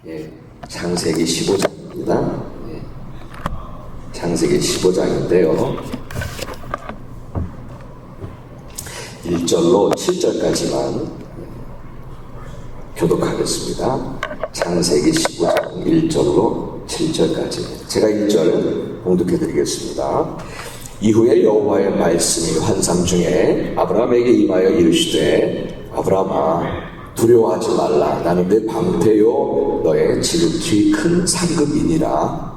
예, 창세기 15장입니다. 예, 창세기 15장인데요. 1절로 7절까지만 교독하겠습니다. 창세기 15장 1절로 7절까지. 제가 1절 봉독해 드리겠습니다. 이후에 여호와의 말씀이 환상 중에 아브라함에게 임하여 이르시되 아브라함아 두려워하지 말라. 나는 내 방패요 너의 지극히 큰 상급이니라.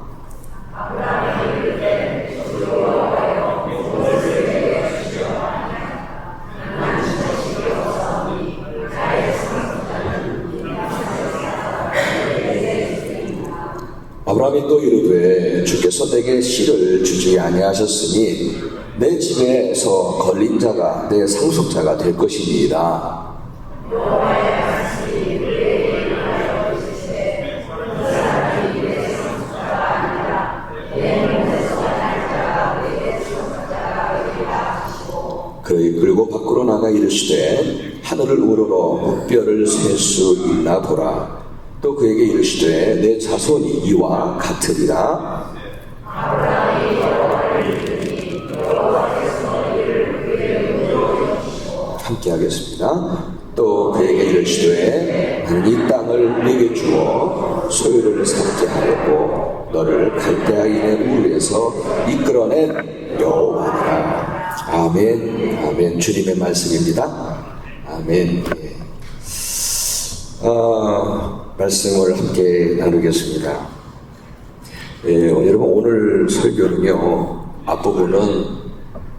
아브라함이 또 이르되 주께서 내게 씨를 주지 아니하셨으니 내 집에서 걸린 자가 내 상속자가 될 것이니이다. 그리고 밖으로 나가 이르시되 하늘을 우러러 무뼈를 셀 수 있나 보라. 또 그에게 이르시되 내 자손이 이와 같으리라. 함께 하겠습니다. 또 그에게 이르시되 나는 이 땅을 네게 주어 소유를 삼게 하려고 너를 갈대아인의 우리에서 이끌어낸 여호와니라. 아멘. 아멘. 주님의 말씀입니다. 아멘. 말씀을 함께 나누겠습니다. 여러분 오늘 설교는요, 앞부분은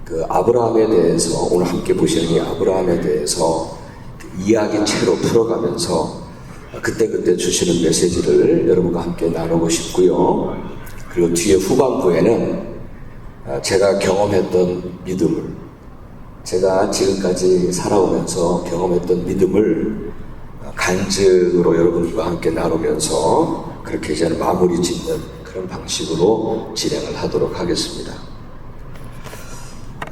그 아브라함에 대해서 오늘 함께 보시는 이 아브라함에 대해서 이야기체로 풀어가면서 그때그때 주시는 메시지를 여러분과 함께 나누고 싶고요. 그리고 뒤에 후반부에는 제가 경험했던 믿음을, 제가 지금까지 살아오면서 경험했던 믿음을 간증으로 여러분과 함께 나누면서 그렇게 이제 마무리 짓는 그런 방식으로 진행을 하도록 하겠습니다.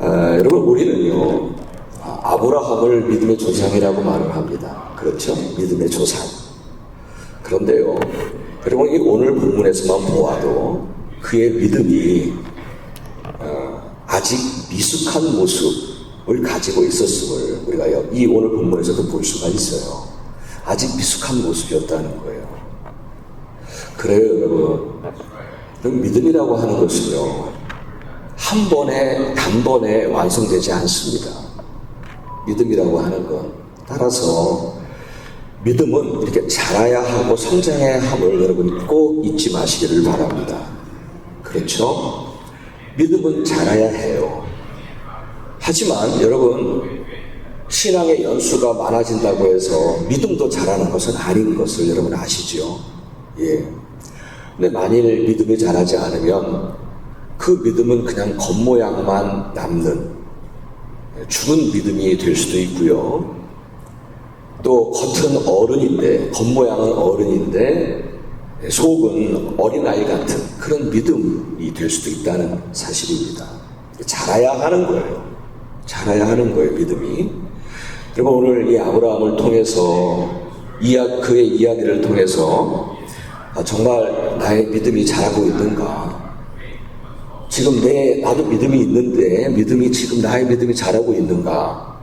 여러분 우리는요, 아브라함을 믿음의 조상이라고 말을 합니다. 그렇죠? 믿음의 조상. 그런데요, 여러분 이 오늘 본문에서만 보아도 그의 믿음이 아직 미숙한 모습을 가지고 있었음을 우리가 이 오늘 본문에서도 볼 수가 있어요. 아직 미숙한 모습이었다는 거예요. 그래요, 여러분. 믿음이라고 하는 것은요, 한 번에, 단번에 완성되지 않습니다. 믿음이라고 하는 건. 따라서 믿음은 이렇게 자라야 하고 성장해야 함을 여러분 꼭 잊지 마시기를 바랍니다. 그렇죠? 믿음은 자라야 해요. 하지만 여러분, 신앙의 연수가 많아진다고 해서 믿음도 자라는 것은 아닌 것을 여러분 아시죠? 예. 근데 만일 믿음이 자라지 않으면 그 믿음은 그냥 겉모양만 남는 죽은 믿음이 될 수도 있고요. 또 겉은 어른인데, 겉모양은 어른인데 속은 어린아이 같은 그런 믿음이 될 수도 있다는 사실입니다. 자라야 하는 거예요. 자라야 하는 거예요, 믿음이. 그리고 오늘 이 아브라함을 통해서 그의 이야기를 통해서 정말 나의 믿음이 자라고 있는가? 지금 나도 믿음이 있는데 믿음이 지금 나의 믿음이 자라고 있는가?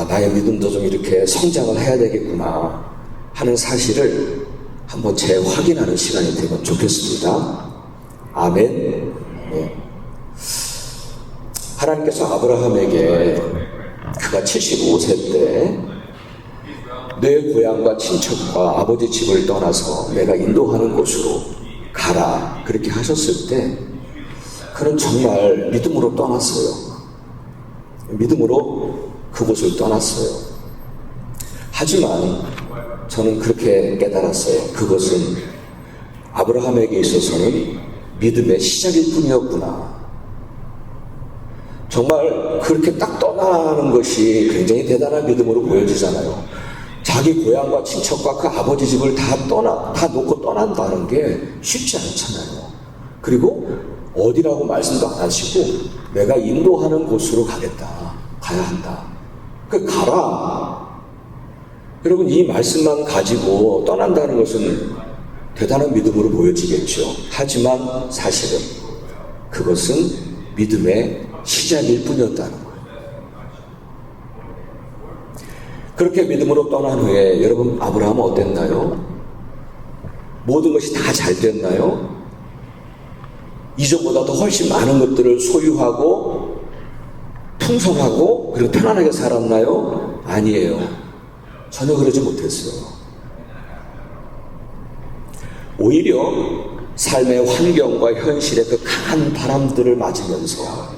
나의 믿음도 좀 이렇게 성장을 해야 되겠구나 하는 사실을 한번 재확인하는 시간이 되면 좋겠습니다. 아멘. 네. 하나님께서 아브라함에게 그가 75세 때 내 고향과 친척과 아버지 집을 떠나서 내가 인도하는 곳으로 가라 그렇게 하셨을 때 그는 정말 믿음으로 떠났어요. 믿음으로 그곳을 떠났어요. 하지만 저는 그렇게 깨달았어요. 그것은 아브라함에게 있어서는 믿음의 시작일 뿐이었구나. 정말 그렇게 딱 떠나는 것이 굉장히 대단한 믿음으로 보여지잖아요. 자기 고향과 친척과 그 아버지 집을 다 놓고 떠난다는 게 쉽지 않잖아요. 그리고 어디라고 말씀도 안 하시고 내가 인도하는 곳으로 가야 한다. 가라. 여러분 이 말씀만 가지고 떠난다는 것은 대단한 믿음으로 보여지겠죠. 하지만 사실은 그것은 믿음의 시작일 뿐이었다는 거예요. 그렇게 믿음으로 떠난 후에 여러분 아브라함은 어땠나요? 모든 것이 다 잘 됐나요? 이전보다 더 훨씬 많은 것들을 소유하고 풍성하고 그리고 편안하게 살았나요? 아니에요. 전혀 그러지 못했어요. 오히려 삶의 환경과 현실의 그 강한 바람들을 맞으면서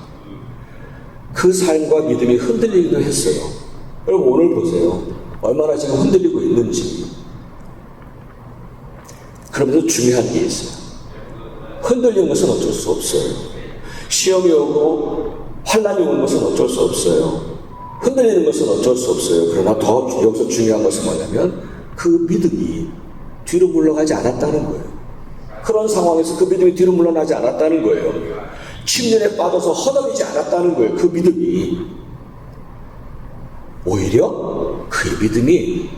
그 삶과 믿음이 흔들리기도 했어요. 여러분 오늘 보세요. 얼마나 지금 흔들리고 있는지. 그러면서 중요한 게 있어요. 흔들리는 것은 어쩔 수 없어요. 시험이 오고 환난이 오는 것은 어쩔 수 없어요. 흔들리는 것은 어쩔 수 없어요. 그러나 더 여기서 중요한 것은 뭐냐면 그 믿음이 뒤로 물러가지 않았다는 거예요. 그런 상황에서 그 믿음이 뒤로 물러나지 않았다는 거예요. 침륜에 빠져서 허덕이지 않았다는 거예요. 그 믿음이. 오히려 그의 믿음이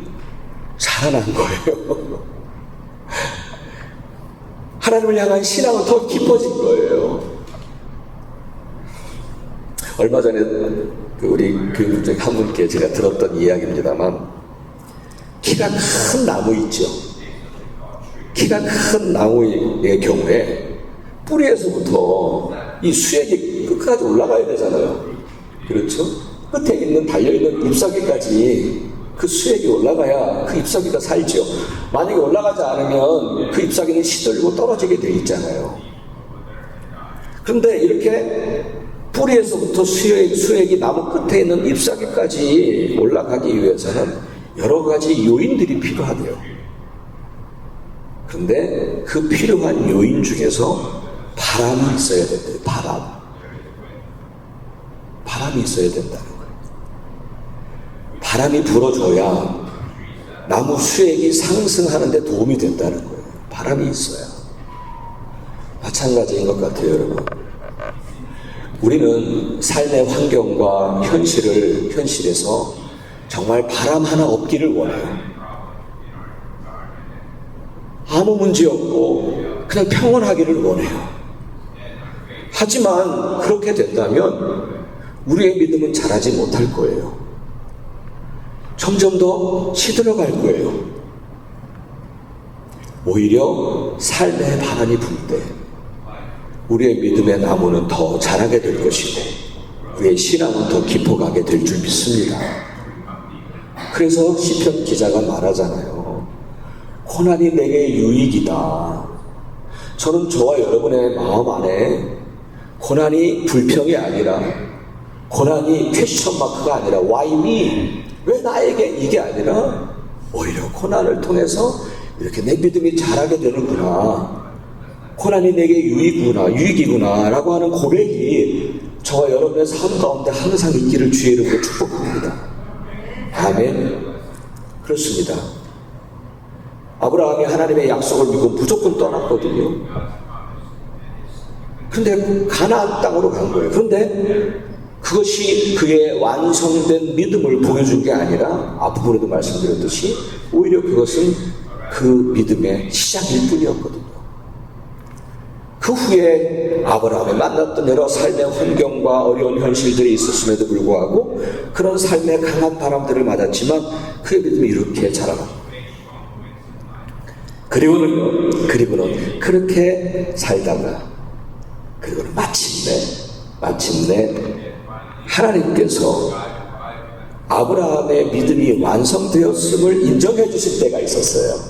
살아난 거예요. 하나님을 향한 신앙은 더 깊어진 거예요. 얼마 전에 우리 교육 중에 한 분께 제가 들었던 이야기입니다만, 키가 큰 나무 있죠. 키가 큰 나무의 경우에 뿌리에서부터 이 수액이 끝까지 올라가야 되잖아요. 그렇죠? 끝에 있는 달려있는 잎사귀까지 그 수액이 올라가야 그 잎사귀가 살죠. 만약에 올라가지 않으면 그 잎사귀는 시들고 떨어지게 돼 있잖아요. 그런데 이렇게 뿌리에서부터 수액이 나무 끝에 있는 잎사귀까지 올라가기 위해서는 여러 가지 요인들이 필요하대요. 그런데 그 필요한 요인 중에서 바람이 있어야 된대요. 바람이 있어야 된다는 거예요. 바람이 불어줘야 나무 수액이 상승하는 데 도움이 된다는 거예요. 바람이 있어야. 마찬가지인 것 같아요, 여러분. 우리는 삶의 환경과 현실에서 정말 바람 하나 없기를 원해요. 아무 문제 없고 그냥 평온하기를 원해요. 하지만 그렇게 된다면 우리의 믿음은 자라지 못할 거예요. 점점 더 시들어갈 거예요. 오히려 삶의 바람이 불 때 우리의 믿음의 나무는 더 자라게 될 것이고 우리의 신앙은 더 깊어가게 될 줄 믿습니다. 그래서 시편 기자가 말하잖아요. 고난이 내게 유익이다. 저는 저와 여러분의 마음 안에 고난이 불평이 아니라, 고난이 퀘스천 마크가 아니라 why me? 왜 나에게? 이게 아니라 오히려 고난을 통해서 이렇게 내 믿음이 자라게 되는구나. 고난이 내게 유익이구나 라고 하는 고백이 저와 여러분의 삶 가운데 항상 있기를 주의 이름으로 축복합니다. 아멘. 그렇습니다. 아브라함이 하나님의 약속을 믿고 무조건 떠났거든요. 근데 가나안 땅으로 간 거예요. 그런데 그것이 그의 완성된 믿음을 보여준 게 아니라 앞부분에도 말씀드렸듯이 오히려 그것은 그 믿음의 시작일 뿐이었거든요. 그 후에 아브라함이 만났던 여러 삶의 환경과 어려운 현실들이 있었음에도 불구하고 그런 삶의 강한 바람들을 맞았지만 그의 믿음이 이렇게 자라납니다. 그리고는 그렇게 살다가 그리고는 마침내 하나님께서 아브라함의 믿음이 완성되었음을 인정해 주실 때가 있었어요.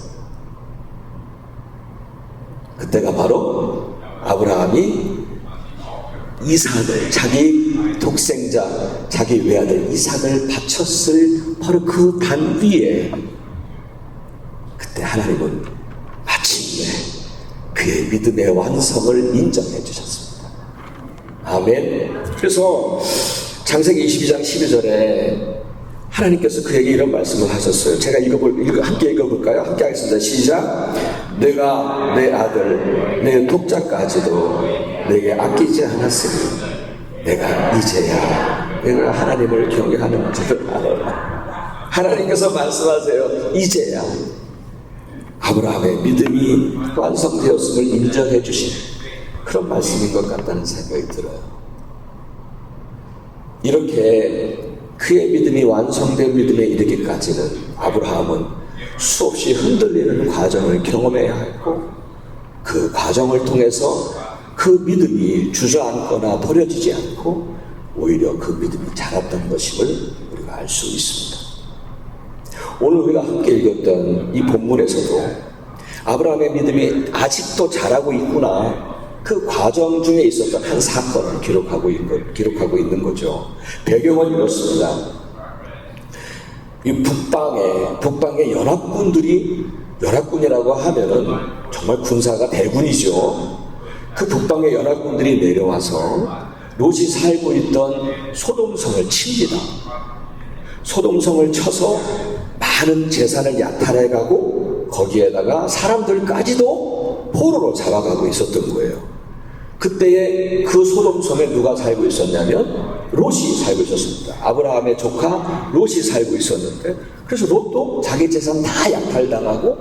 그때가 바로 아브라함이 이삭을, 자기 독생자, 자기 외아들 이삭을 바쳤을 바로 그 단 위에 그때 하나님은 마침내 그의 믿음의 완성을 인정해 주셨습니다. 아멘. 그래서 창세기 22장 12절에 하나님께서 그에게 이런 말씀을 하셨어요. 제가 함께 읽어볼까요? 함께 하겠습니다. 시작. 내가 내 아들 내 독자까지도 내게 아끼지 않았으니 내가 이제야 내가 하나님을 경외하는 줄을 알아라. 하나님께서 말씀하세요. 이제야 아브라함의 믿음이 완성되었음을 인정해 주신 그런 말씀인 것 같다는 생각이 들어요. 이렇게 그의 믿음이 완성된 믿음에 이르기까지는 아브라함은 수없이 흔들리는 과정을 경험해야 했고, 그 과정을 통해서 그 믿음이 주저앉거나 버려지지 않고 오히려 그 믿음이 자랐던 것임을 우리가 알 수 있습니다. 오늘 우리가 함께 읽었던 이 본문에서도 아브라함의 믿음이 아직도 자라고 있구나, 그 과정 중에 있었던 한 사건을 기록하고 있는 거죠. 배경은 이렇습니다. 이 북방의 연합군이라고 하면은 정말 군사가 대군이죠. 그 북방의 연합군들이 내려와서 롯이 살고 있던 소돔성을 칩니다. 소돔성을 쳐서 많은 재산을 약탈해가고 거기에다가 사람들까지도 포로로 잡아가고 있었던 거예요. 그때에 그 소돔성에 누가 살고 있었냐면 롯이 살고 있었습니다. 아브라함의 조카 롯이 살고 있었는데, 그래서 롯도 자기 재산 다 약탈당하고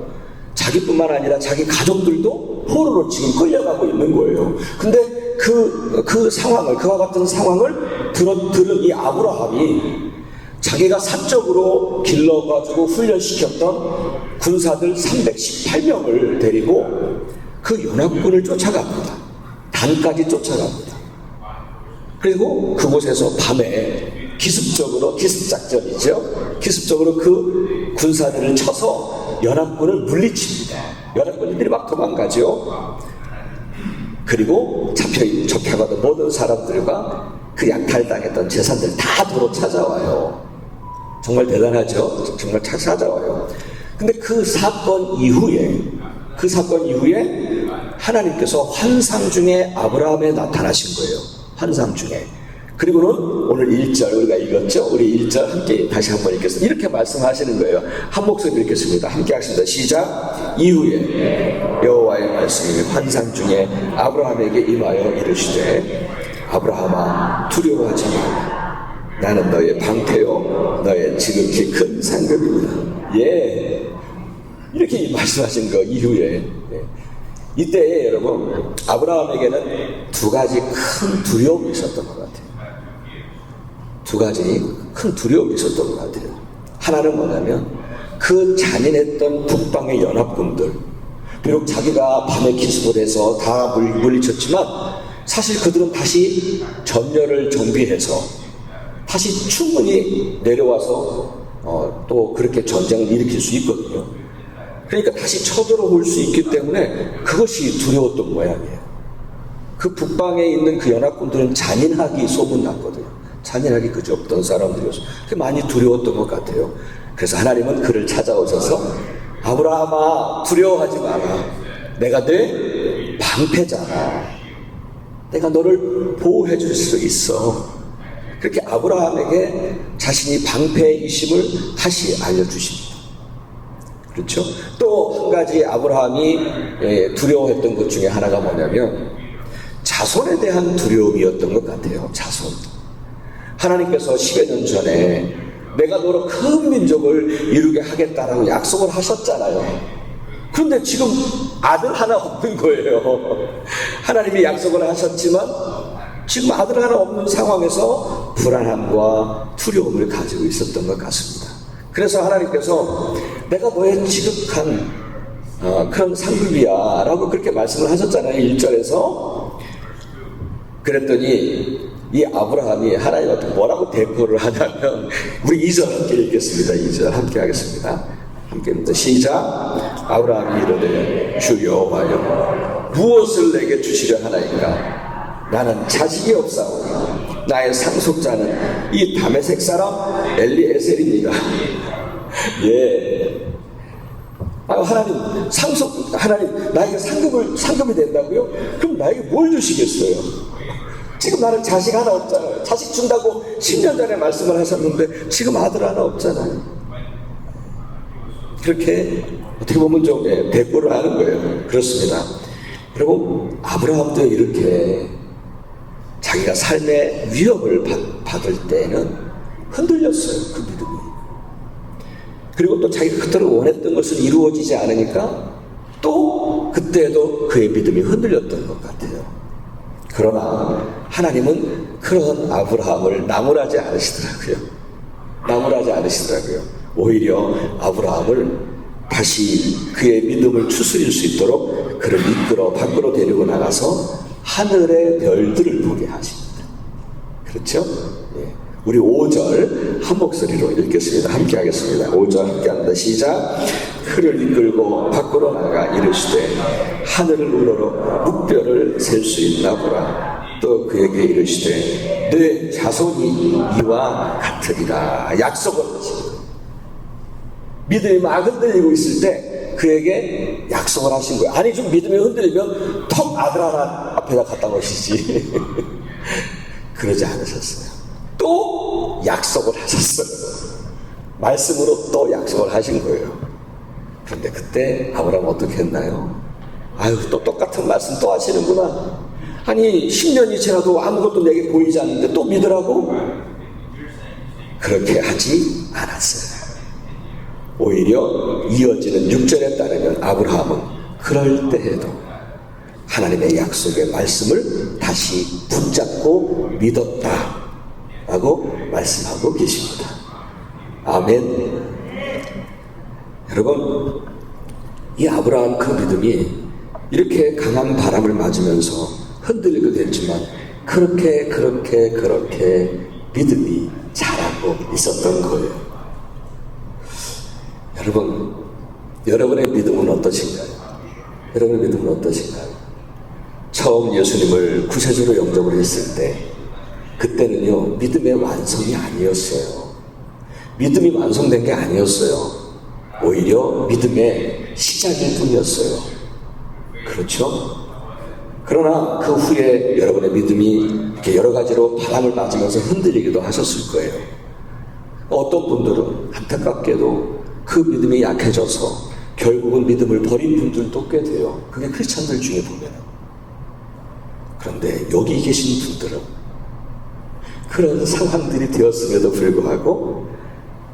자기뿐만 아니라 자기 가족들도 포로로 지금 끌려가고 있는 거예요. 근데 그와 같은 상황을 들은 이 아브라함이 자기가 사적으로 길러가지고 훈련시켰던 군사들 318명을 데리고 그 연합군을 쫓아갑니다. 단까지 쫓아갑니다. 그리고 그곳에서 밤에 기습적으로 그 군사들을 쳐서 연합군을 물리칩니다. 연합군들이 막 도망가죠. 그리고 잡혀가던 모든 사람들과 그 약탈당했던 재산들 다 도로 찾아와요. 정말 대단하죠. 정말 찾아와요. 근데 그 사건 이후에 하나님께서 환상 중에 아브라함에 나타나신 거예요. 환상 중에. 그리고는 오늘 1절 우리가 읽었죠. 우리 1절 함께 다시 한번 읽겠습니다. 이렇게 말씀하시는 거예요. 한 목소리 읽겠습니다. 함께 하겠습니다. 시작. 이후에 여호와의 말씀이 환상 중에 아브라함에게 임하여 이르시되, 아브라함아 두려워하지 말라. 나는 너의 방패요 너의 지극히 큰 상급이구나. 예, 이렇게 말씀하신 거 이후에, 이때에 여러분 아브라함에게는 두 가지 큰 두려움이 있었던 것 같아요. 두 가지 큰 두려움이 있었던 것 같아요. 하나는 뭐냐면 그 잔인했던 북방의 연합군들, 비록 자기가 밤에 기습을 해서 다 물리쳤지만 사실 그들은 다시 전열을 정비해서 다시 충분히 내려와서 또 그렇게 전쟁을 일으킬 수 있거든요. 그러니까 다시 쳐들어올 수 있기 때문에 그것이 두려웠던 모양이에요. 그 북방에 있는 그 연합군들은 잔인하기 소문났거든요. 잔인하기 그저 없던 사람들이어서 많이 두려웠던 것 같아요. 그래서 하나님은 그를 찾아오셔서, 아브라함아 두려워하지 마라. 내가 내 방패잖아. 내가 너를 보호해 줄 수 있어. 그렇게 아브라함에게 자신이 방패이심을 다시 알려주십니다. 그렇죠? 또 한 가지 아브라함이 두려워했던 것 중에 하나가 뭐냐면 자손에 대한 두려움이었던 것 같아요. 자손. 하나님께서 10여 년 전에 내가 너로 큰 민족을 이루게 하겠다라고 약속을 하셨잖아요. 그런데 지금 아들 하나 없는 거예요. 하나님이 약속을 하셨지만 지금 아들 하나 없는 상황에서 불안함과 두려움을 가지고 있었던 것 같습니다. 그래서 하나님께서 내가 너의 지극한 그런 상급이야 라고 그렇게 말씀을 하셨잖아요. 1절에서. 그랬더니 이 아브라함이 하나님한테 뭐라고 대꾸를 하냐면, 우리 2절 함께 읽겠습니다. 2절 함께 하겠습니다. 함께 읽습니다. 시작. 아브라함이 이르되 주 여호와여 무엇을 내게 주시려 하나이까? 나는 자식이 없사오니 나의 상속자는 이 다메섹 사람 엘리에셀입니다. 예. 하나님 나에게 상급이 된다고요? 그럼 나에게 뭘 주시겠어요? 지금 나는 자식 하나 없잖아요. 자식 준다고 10년 전에 말씀을 하셨는데 지금 아들 하나 없잖아요. 그렇게 어떻게 보면 좀 대꾸를 하는 거예요. 그렇습니다. 그리고 아브라함도 이렇게 자기가 삶의 위협을 받을 때는 흔들렸어요. 그 믿음이. 그리고 또 자기가 그토록 원했던 것은 이루어지지 않으니까 그때도 그의 믿음이 흔들렸던 것 같아요. 그러나 하나님은 그런 아브라함을 나무라지 않으시더라고요. 나무라지 않으시더라고요. 오히려 아브라함을 다시 그의 믿음을 추스릴 수 있도록 그를 이끌어 밖으로 데리고 나가서 하늘의 별들을 보게 하십니다. 그렇죠? 예. 우리 5절 한 목소리로 읽겠습니다. 함께 하겠습니다. 5절 함께 합니다. 시작. 그를 이끌고 밖으로 나가 이르시되 하늘을 우러러 묵별을 셀 수 있나 보라. 또 그에게 이르시되 내 자손이 이와 같으리라. 약속을 하십니다. 믿음이 막 흔들리고 있을 때 그에게 약속을 하신 거예요. 아니 좀 믿음이 흔들리면 턱 아들 하나 앞에다 갖다 놓으시지. 그러지 않으셨어요. 또 약속을 하셨어요. 말씀으로 또 약속을 하신 거예요. 그런데 그때 아브라함 어떻게 했나요? 아유 또 똑같은 말씀 또 하시는구나. 아니 10년이 지나도 아무것도 내게 보이지 않는데 또 믿으라고? 그렇게 하지 않았어요. 오히려 이어지는 6절에 따르면 아브라함은 그럴 때에도 하나님의 약속의 말씀을 다시 붙잡고 믿었다 라고 말씀하고 계십니다. 아멘. 여러분, 이 아브라함 그 믿음이 이렇게 강한 바람을 맞으면서 흔들리기도 했지만 그렇게 믿음이 자라고 있었던 거예요. 여러분, 여러분의 믿음은 어떠신가요? 여러분의 믿음은 어떠신가요? 처음 예수님을 구세주로 영접을 했을 때 그때는요 믿음의 완성이 아니었어요. 믿음이 완성된 게 아니었어요. 오히려 믿음의 시작일 뿐이었어요. 그렇죠? 그러나 그 후에 여러분의 믿음이 이렇게 여러 가지로 바람을 맞으면서 흔들리기도 하셨을 거예요. 어떤 분들은 안타깝게도 그 믿음이 약해져서 결국은 믿음을 버린 분들도 꽤 돼요. 그게 크리스찬들 중에 보면. 그런데 여기 계신 분들은 그런 상황들이 되었음에도 불구하고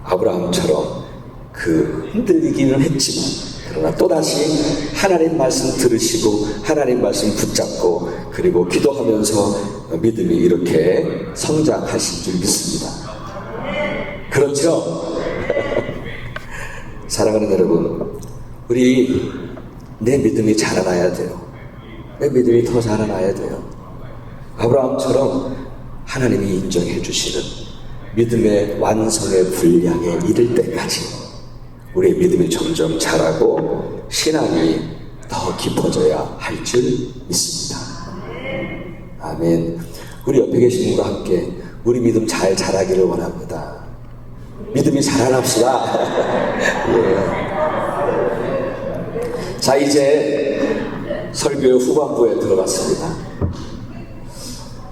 아브라함처럼 그 흔들리기는 했지만 그러나 또다시 하나님 말씀 들으시고 하나님 말씀 붙잡고 그리고 기도하면서 믿음이 이렇게 성장하신 줄 믿습니다. 그렇죠? 사랑하는 여러분, 우리 내 믿음이 자라나야 돼요. 내 믿음이 더 자라나야 돼요. 아브라함처럼 하나님이 인정해 주시는 믿음의 완성의 분량에 이를 때까지 우리의 믿음이 점점 자라고 신앙이 더 깊어져야 할 줄 믿습니다. 아멘. 우리 옆에 계신 분과 함께 우리 믿음 잘 자라기를 원합니다. 믿음이 자라납시다. 예. 자, 이제 설교의 후반부에 들어갔습니다.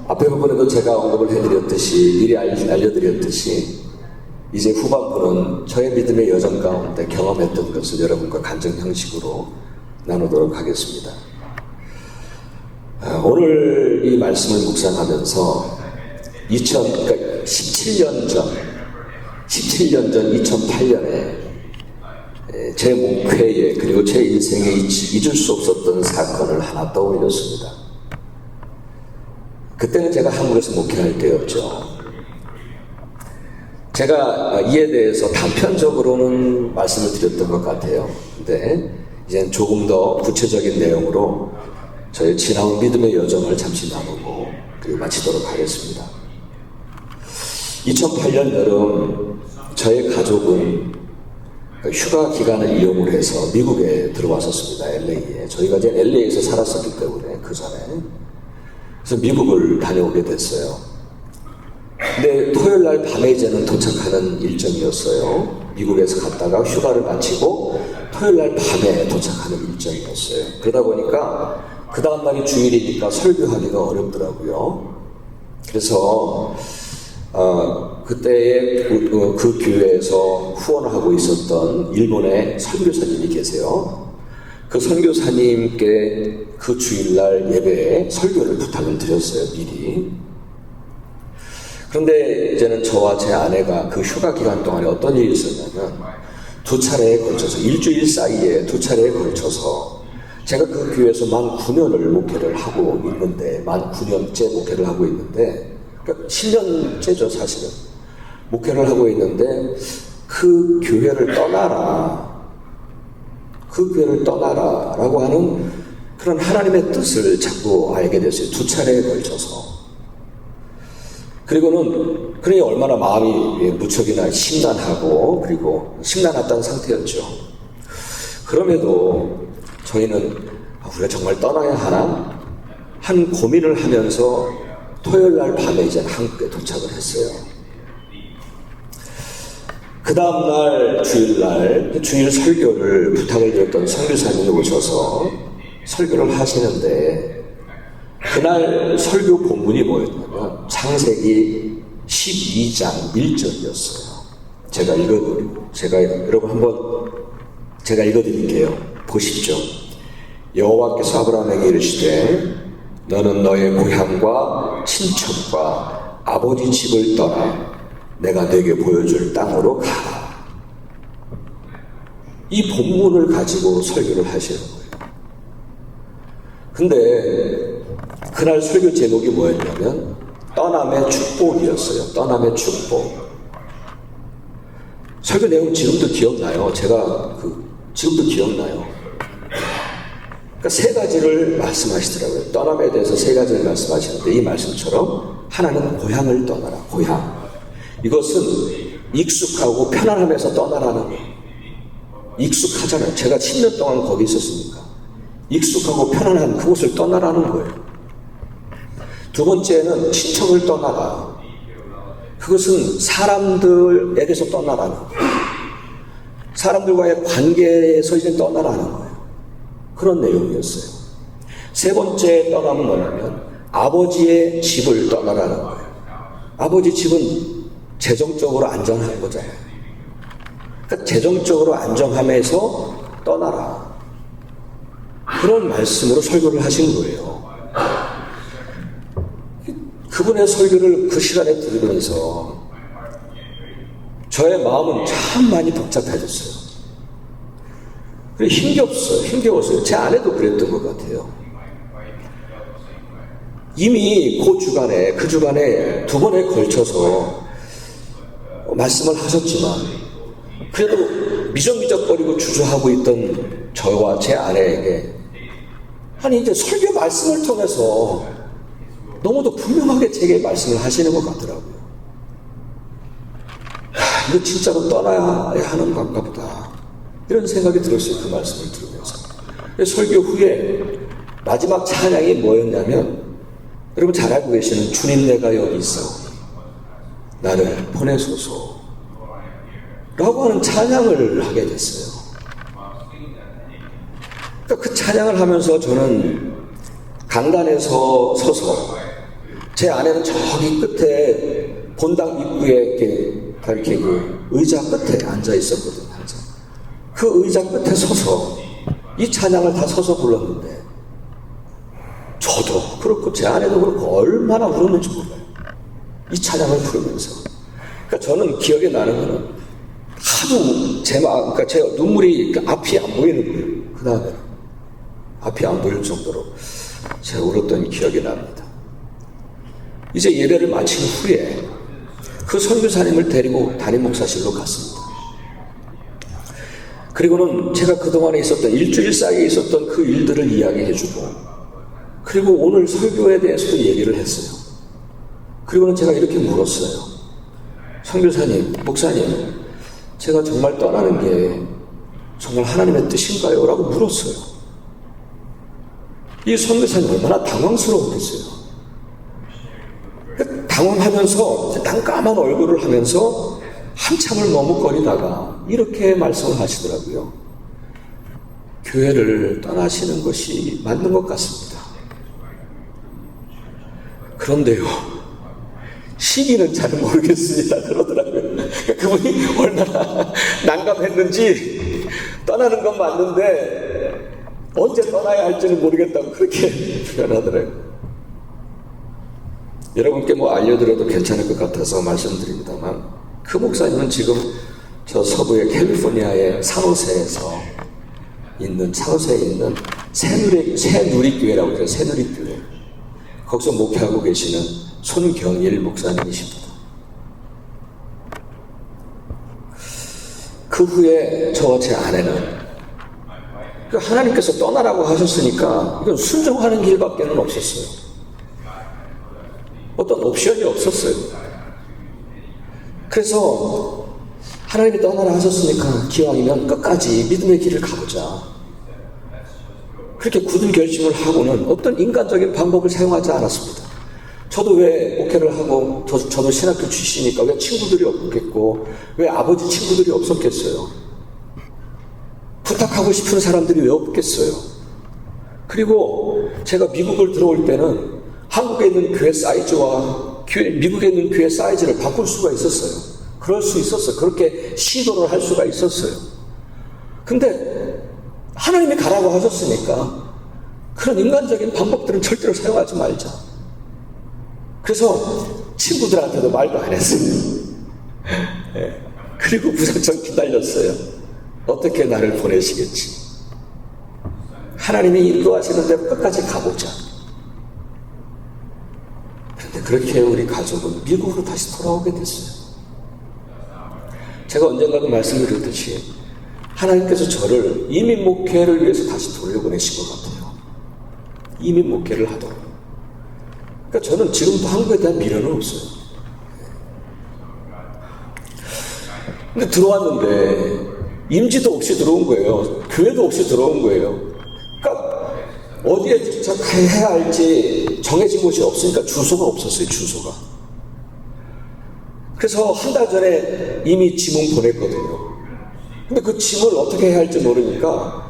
앞에 부분에도 제가 언급을 해드렸듯이 미리 알려드렸듯이 이제 후반부는 저의 믿음의 여정 가운데 경험했던 것을 여러분과 간증 형식으로 나누도록 하겠습니다. 오늘 이 말씀을 묵상하면서 17년 전 2008년에 제 목회에 그리고 제 인생에 잊을 수 없었던 사건을 하나 떠올렸습니다. 그때는 제가 한국에서 목회할 때였죠. 제가 이에 대해서 단편적으로는 말씀을 드렸던 것 같아요. 근데 이제는 조금 더 구체적인 내용으로 저의 지나온 믿음의 여정을 잠시 나누고 그리고 마치도록 하겠습니다. 2008년 여름 저의 가족은 휴가 기간을 이용을 해서 미국에 들어왔었습니다. LA에. 저희가 이제 LA에서 살았었기 때문에 그 전에. 그래서 미국을 다녀오게 됐어요. 근데 토요일 날 밤에 이제는 도착하는 일정이었어요. 미국에서 갔다가 휴가를 마치고 토요일 날 밤에 도착하는 일정이었어요. 그러다 보니까 그 다음 날이 주일이니까 설교하기가 어렵더라고요. 그래서 그때의 그 교회에서 후원을 하고 있었던 일본의 선교사님이 계세요. 그 선교사님께 그 주일날 예배에 설교를 부탁을 드렸어요, 미리. 그런데 이제는 저와 제 아내가 그 휴가 기간 동안에 어떤 일이 있었냐면 두 차례에 걸쳐서 일주일 사이에 두 차례에 걸쳐서 제가 그 교회에서 만 9년을 목회를 하고 있는데, 만 9년째 목회를 하고 있는데, 그러니까 7년째죠, 사실은. 목회를 하고 있는데, 그 교회를 떠나라. 그 교회를 떠나라. 라고 하는 그런 하나님의 뜻을 자꾸 알게 됐어요. 두 차례에 걸쳐서. 그리고는, 그러니 얼마나 마음이 무척이나 심란하고, 그리고 심란했던 상태였죠. 그럼에도 저희는 우리가 정말 떠나야 하나? 한 고민을 하면서 토요일 날 밤에 이제 한국에 도착을 했어요. 그 다음날 주일날 주일 설교를 부탁을 드렸던 선교사님이 오셔서 설교를 하시는데 그날 설교 본문이 뭐였냐면 창세기 12장 1절이었어요. 여러분 한번 제가 읽어드릴게요. 보십시오. 여호와께서 아브라함에게 이르시되 너는 너의 고향과 친척과 아버지 집을 떠나 내가 네게 보여줄 땅으로 가라. 이 본문을 가지고 설교를 하시는 거예요. 근데 그날 설교 제목이 뭐였냐면 떠남의 축복이었어요. 떠남의 축복. 설교 내용 지금도 기억나요. 지금도 기억나요. 그러니까 세 가지를 말씀하시더라고요. 떠남에 대해서 세 가지를 말씀하시는데 이 말씀처럼 하나는 고향을 떠나라. 고향. 이것은 익숙하고 편안함에서 떠나라는 거예요. 익숙하잖아요. 제가 10년 동안 거기 있었으니까. 익숙하고 편안한 그곳을 떠나라는 거예요. 두 번째는 친척을 떠나라. 그것은 사람들에게서 떠나라는 거예요. 사람들과의 관계에서 이제 떠나라는 거예요. 그런 내용이었어요. 세 번째 떠남은 뭐냐면 아버지의 집을 떠나라는 거예요. 아버지 집은 재정적으로 안정한 거잖아요. 그러니까 재정적으로 안정함에서 떠나라. 그런 말씀으로 설교를 하신 거예요. 그분의 설교를 그 시간에 들으면서 저의 마음은 참 많이 복잡해졌어요. 힘겨웠어요. 제 아내도 그랬던 것 같아요. 이미 그 주간에 두 번에 걸쳐서 말씀을 하셨지만 그래도 미적미적거리고 주저하고 있던 저와 제 아내에게 이제 설교 말씀을 통해서 너무도 분명하게 제게 말씀을 하시는 것 같더라고요. 이거 진짜로 떠나야 하는 건가 보다. 이런 생각이 들었어요. 그 말씀을 들으면서. 설교 후에 마지막 찬양이 뭐였냐면 여러분 잘 알고 계시는 주님 내가 여기 있어 나를 보내소서 라고 하는 찬양을 하게 됐어요. 그러니까 그 찬양을 하면서 저는 강단에서 서서 제 아내는 저기 끝에 본당 입구에 이렇게 그 의자 끝에 앉아 있었거든요. 항상. 그 의자 끝에 서서 이 찬양을 다 서서 불렀는데 저도 그렇고 제 아내도 그렇고 얼마나 울었는지 몰라요. 이 찬양을 부르면서. 그러니까 저는 기억에 나는 거는 하도 그러니까 제 눈물이 앞이 안 보이는 거예요. 그 다음에 앞이 안 보일 정도로 제가 울었던 기억이 납니다. 이제 예배를 마친 후에 그 선교사님을 데리고 담임 목사실로 갔습니다. 그리고는 제가 그동안에 있었던 일주일 사이에 있었던 그 일들을 이야기해주고 그리고 오늘 설교에 대해서도 얘기를 했어요. 그리고는 제가 이렇게 물었어요. 선교사님, 목사님, 제가 정말 떠나는 게 정말 하나님의 뜻인가요? 라고 물었어요. 이 선교사님 얼마나 당황스러웠겠어요. 당황하면서 깜깜한 얼굴을 하면서 한참을 머뭇거리다가 이렇게 말씀을 하시더라고요. 교회를 떠나시는 것이 맞는 것 같습니다. 그런데요, 시기는 잘 모르겠습니다. 그러더라고요. 그분이 얼마나 난감했는지 떠나는 건 맞는데 언제 떠나야 할지는 모르겠다고 그렇게 표현하더라고요. 여러분께 알려드려도 괜찮을 것 같아서 말씀드립니다만 그 목사님은 지금 저 서부의 캘리포니아의 산호세에 있는 새누리교회라고 해요. 새누리교회. 거기서 목회하고 계시는 손경일 목사님이십니다. 그 후에 저와 제 아내는 하나님께서 떠나라고 하셨으니까 이건 순종하는 길밖에 없었어요. 어떤 옵션이 없었어요. 그래서 하나님이 떠나라 하셨으니까 기왕이면 끝까지 믿음의 길을 가보자. 그렇게 굳은 결심을 하고는 어떤 인간적인 방법을 사용하지 않았습니다. 저도 왜 목회를 하고 저도 신학교 출신이니까 왜 친구들이 없겠고 왜 아버지 친구들이 없었겠어요. 부탁하고 싶은 사람들이 왜 없겠어요. 그리고 제가 미국을 들어올 때는 한국에 있는 교회 사이즈와 미국에 있는 교회 사이즈를 바꿀 수가 있었어요. 그럴 수 있었어요. 그렇게 시도를 할 수가 있었어요. 근데 하나님이 가라고 하셨으니까 그런 인간적인 방법들은 절대로 사용하지 말자. 그래서 친구들한테도 말도 안 했어요. 네. 그리고 무작정 기다렸어요. 어떻게 나를 보내시겠지. 하나님이 인도하시는 대로 끝까지 가보자. 그런데 그렇게 우리 가족은 미국으로 다시 돌아오게 됐어요. 제가 언젠가도 말씀드렸듯이 하나님께서 저를 이민 목회를 위해서 다시 돌려보내신 것 같아요. 이민 목회를 하도록. 그러니까 저는 지금도 한국에 대한 미련은 없어요. 근데 들어왔는데 임지도 없이 들어온 거예요. 교회도 없이 들어온 거예요. 그러니까 어디에 해야 할지 정해진 곳이 없으니까 주소가 없었어요. 주소가. 그래서 한 달 전에 이미 짐은 보냈거든요. 근데 그 짐을 어떻게 해야 할지 모르니까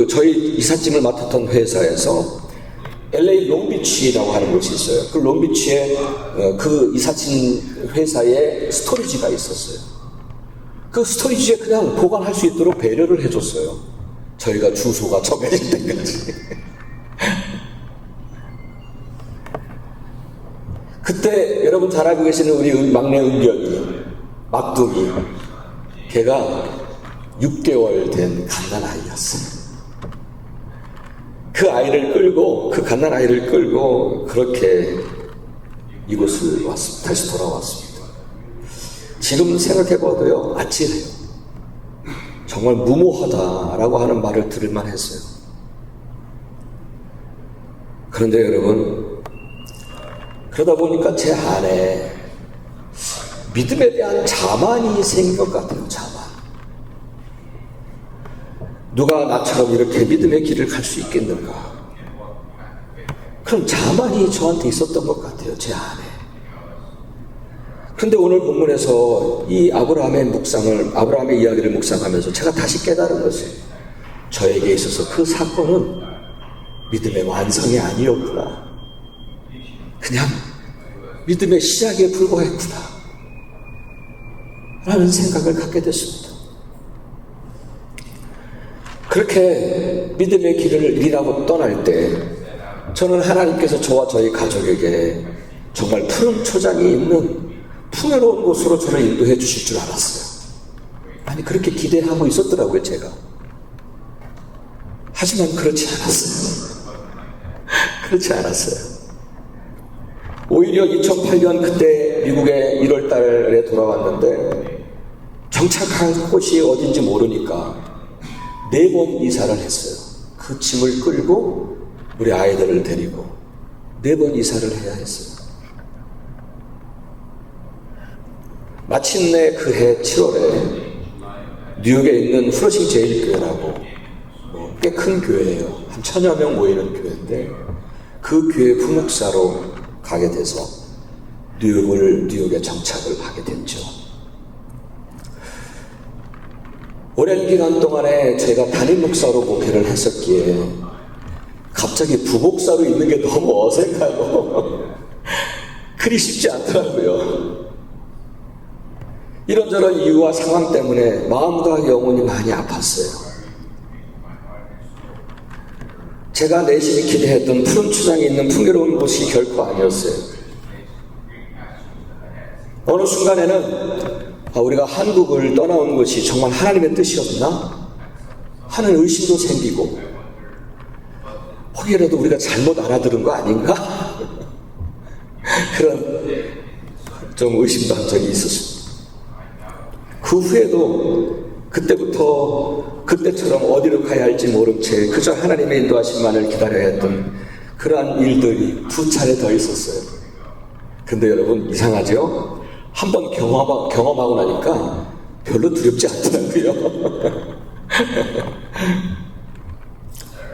저희 이삿짐을 맡았던 회사에서 LA 롱비치라고 하는 곳이 있어요. 그 롱비치에 그 이삿짐 회사에 스토리지가 있었어요. 그 스토리지에 그냥 보관할 수 있도록 배려를 해줬어요. 저희가 주소가 정해질 때까지. 그때 여러분 잘 알고 계시는 우리 막내 은경이, 막둥이, 걔가 6개월 된 갓난아이였어요. 그 갓난아이를 끌고 그렇게 이곳을 왔습니다. 다시 돌아왔습니다. 지금 생각해봐도요, 아찔해요. 정말 무모하다라고 하는 말을 들을만 했어요. 그런데 여러분, 그러다 보니까 제 안에 믿음에 대한 자만이 생긴 것 같아요. 자만. 누가 나처럼 이렇게 믿음의 길을 갈 수 있겠는가? 그럼 자만이 저한테 있었던 것 같아요. 제 안에. 그런데 오늘 본문에서 이 아브라함의 이야기를 묵상하면서 제가 다시 깨달은 것은 저에게 있어서 그 사건은 믿음의 완성이 아니었구나. 그냥 믿음의 시작에 불과했구나. 라는 생각을 갖게 됐습니다. 그렇게 믿음의 길을 일하고 떠날 때 저는 하나님께서 저와 저희 가족에게 정말 푸른 초장이 있는 풍요로운 곳으로 저를 인도해 주실 줄 알았어요. 아니 그렇게 기대하고 있었더라고요. 제가. 하지만 그렇지 않았어요. 그렇지 않았어요. 오히려 2008년 그때 미국에 1월 달에 돌아왔는데 정착할 곳이 어딘지 모르니까 4번 이사를 했어요. 그 짐을 끌고 우리 아이들을 데리고 4번 이사를 해야 했어요. 마침내 그해 7월에 뉴욕에 있는 프로싱 제일교회라고 꽤 큰 교회예요. 한 1000여 명 모이는 교회인데 그 교회 부목사로 가게 돼서 뉴욕에 정착을 하게 됐죠. 오랜 기간 동안에 제가 담임 목사로 목회를 했었기에 갑자기 부목사로 있는 게 너무 어색하고 그리 쉽지 않더라고요. 이런저런 이유와 상황 때문에 마음과 영혼이 많이 아팠어요. 제가 내심이 기대했던 푸른 초장이 있는 풍요로운 곳이 결코 아니었어요. 어느 순간에는 우리가 한국을 떠나온 것이 정말 하나님의 뜻이었나 하는 의심도 생기고 혹여라도 우리가 잘못 알아들은 거 아닌가? 그런 좀 의심도 한 적이 있었습니다. 그 후에도 그때처럼 어디로 가야 할지 모른 채 그저 하나님의 인도하심만을 기다려야 했던 그러한 일들이 2차례 더 있었어요. 근데 여러분 이상하죠? 한번 경험하고 나니까 별로 두렵지 않더라고요.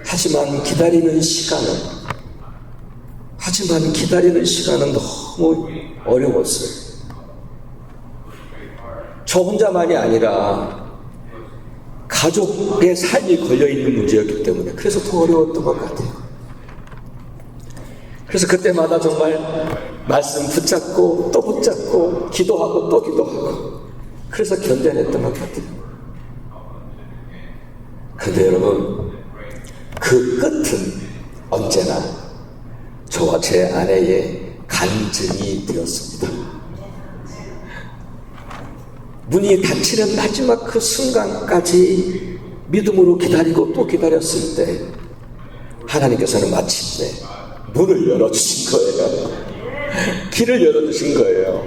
하지만 기다리는 시간은 너무 어려웠어요. 저 혼자만이 아니라 가족의 삶이 걸려있는 문제였기 때문에 그래서 더 어려웠던 것 같아요. 그래서 그때마다 정말 말씀 붙잡고 또 붙잡고 기도하고 또 기도하고 그래서 견뎌냈던 것 같아요. 그런데 여러분 그 끝은 언제나 저와 제 아내의 간증이 되었습니다. 문이 닫히는 마지막 그 순간까지 믿음으로 기다리고 또 기다렸을 때 하나님께서는 마침내 문을 열어주신 거예요. 길을 열어주신 거예요.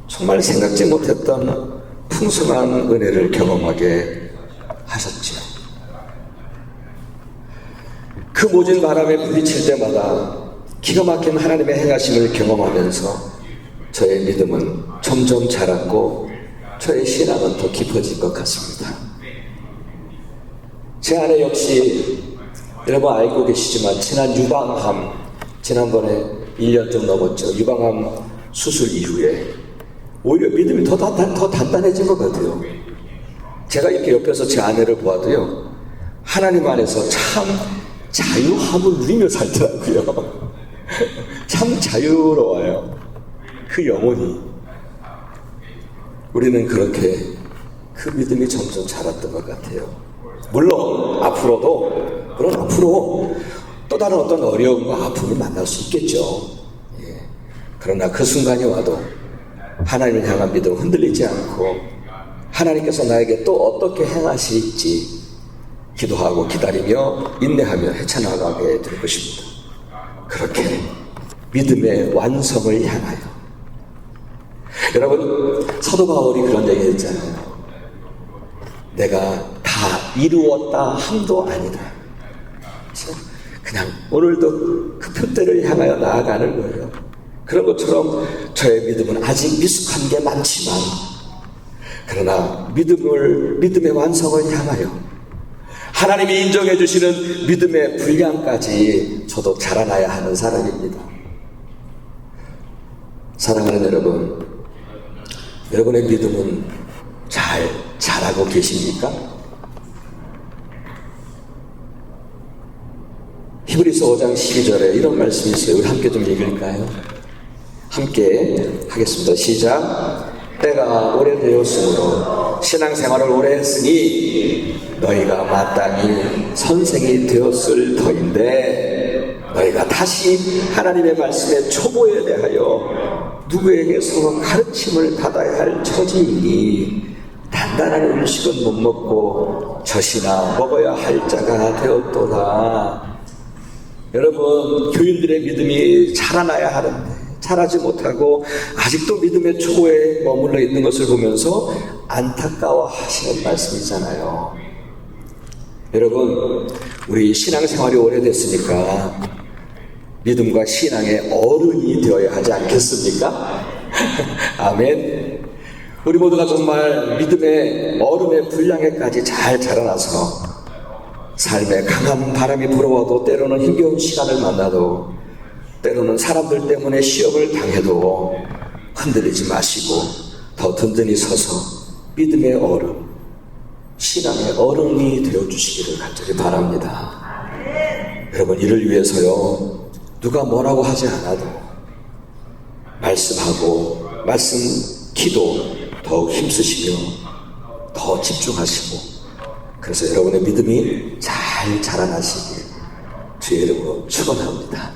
정말 생각지 못했던 풍성한 은혜를 경험하게 하셨죠. 그 모진 바람에 부딪힐 때마다 기가 막힌 하나님의 행하심을 경험하면서 저의 믿음은 점점 자랐고 저의 신앙은 더 깊어질 것 같습니다. 제 아내 역시 여러분 알고 계시지만 지난번에 1년 좀 넘었죠. 유방암 수술 이후에 오히려 믿음이 더 단단해진 것 같아요. 제가 이렇게 옆에서 제 아내를 보아도요, 하나님 안에서 참 자유함을 누리며 살더라고요. 참 자유로워요. 그 영혼이. 우리는 그렇게 그 믿음이 점점 자랐던 것 같아요. 물론 앞으로 또 다른 어떤 어려움과 아픔을 만날 수 있겠죠. 그러나 그 순간이 와도 하나님을 향한 믿음을 흔들리지 않고 하나님께서 나에게 또 어떻게 행하실지 기도하고 기다리며 인내하며 헤쳐나가게 될 것입니다. 그렇게 믿음의 완성을 향하여. 여러분, 사도 바울이 그런 얘기 했잖아요. 내가 다 이루었다 함도 아니다. 그냥 오늘도 그 표대를 향하여 나아가는 거예요. 그런 것처럼 저의 믿음은 아직 미숙한 게 많지만, 그러나 믿음의 완성을 향하여 하나님이 인정해 주시는 믿음의 분량까지 저도 자라나야 하는 사람입니다. 사랑하는 여러분, 여러분의 믿음은 잘 자라고 계십니까? 히브리서 5장 12절에 이런 말씀이 있어요. 우리 함께 좀 읽을까요? 함께 하겠습니다. 시작. 때가 오래되었으므로 신앙생활을 오래 했으니 너희가 마땅히 선생이 되었을 터인데 너희가 다시 하나님의 말씀의 초보에 대하여 누구에게서 가르침을 받아야 할 처지이니 단단한 음식은 못 먹고 젖이나 먹어야 할 자가 되었도다. 여러분, 교인들의 믿음이 자라나야 하는데 자라지 못하고 아직도 믿음의 초보에 머물러 있는 것을 보면서 안타까워 하시는 말씀이잖아요. 여러분, 우리 신앙생활이 오래됐으니까 믿음과 신앙의 어른이 되어야 하지 않겠습니까? 아멘. 우리 모두가 정말 믿음의 어른의 분량에까지 잘 자라나서 삶에 강한 바람이 불어와도 때로는 힘겨운 시간을 만나도 때로는 사람들 때문에 시험을 당해도 흔들리지 마시고 더 든든히 서서 믿음의 어른, 신앙의 어른이 되어주시기를 간절히 바랍니다. 여러분, 이를 위해서요, 누가 뭐라고 하지 않아도 말씀 기도 더욱 힘쓰시며 더 집중하시고, 그래서 여러분의 믿음이 잘 자라나시길 주의 이름으로 축원합니다.